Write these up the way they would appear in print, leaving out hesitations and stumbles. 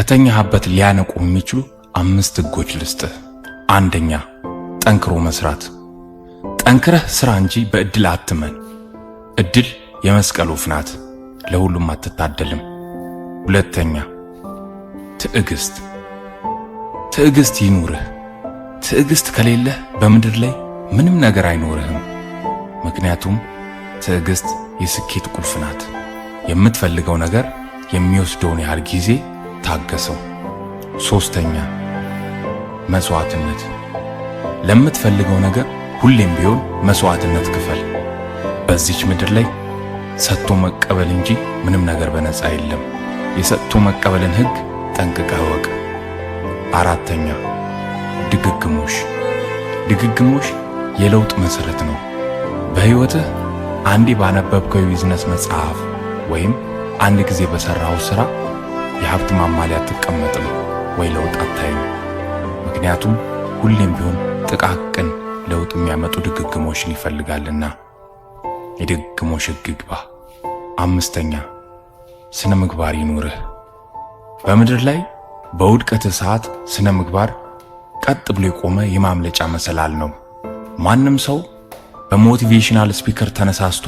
ከተኛህበት ሊያነቁ የሚችሉ 5 ህጎች ልስጥህ። አንደኛ፣ ጠንክሮ መስራት። ጠንክረህ ስራ እንጂ በእድል አትመን። እድል የመስቀል ወፍ ናት፣ ለሁሉም አትታደልም። ሁለተኛ፣ ትዕግስት። ትዕግስት ይኑርህ። ትዕግስት ከሌለህ በምድር ላይ ምንም ነገር አይኖርህም። ምክንያቱም ትዕግስት የስኬት ቁልፍ ናት። የምትፈልገው ነገር የሚወስደውን ያህል ጊዜ ታገሰው። ሶስተኛ፣ መስዋዕትነት። ለምትፈልገው ነገር ሁሌም ቢሆን መስዋዕትነት ክፈል። በዚች ምድር ላይ ሰጥቶ መቀበል እንጂ ምንም ነገር በነፃ የለም። የሰጥቶ መቀበልን ህግ ጠንቅቀህ እወቅ። አራተኛ፣ ድግግሞሽ። ድግግሞሽ የለውጥ መሰረት ነው። በህይወትህ አንዴ ባነበብከው የቢዝነስ መጽሐፍ ወይም አንድ ጊዜ በሰራው ስራ የሀብት ማማ ላይ አትቀመጥም ወይ ለውጥ አታይም። ምክንያቱም ሁሌም ቢሆን ጥቃቅን ለውጥ የሚያመጡ ድግግሞሽን ይፈልጋልና። የድግግሞሽ ህግ ግባ። አምስተኛ፣ ስነ ምግባር ይኑርህ። በምድር ላይ በውድቀትህ ሰዓት ስነ ምግባር ቀጥ ብሎ የቆመ የማምለጫ መሰላል ነው። ማንም ሰው በሞቲቬሽናል ስፒከር ተነሳስቶ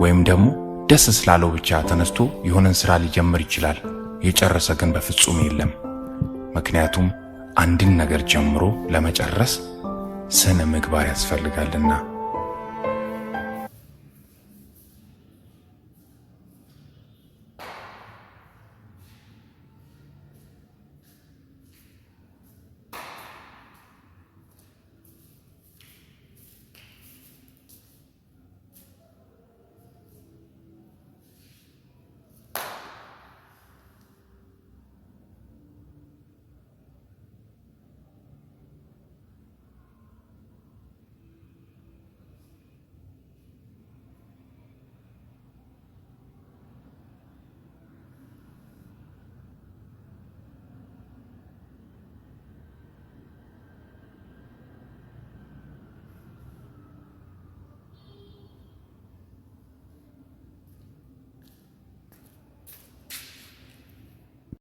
ወይም ደግሞ ደስ ስላለው ብቻ ተነስቶ የሆነን ስራ ሊጀምር ይችላል። የጨረሰ ግን በፍጹም የለም። ምክንያቱም አንድን ነገር ጀምሮ ለመጨረስ ስነ ምግባር ያስፈልጋልና።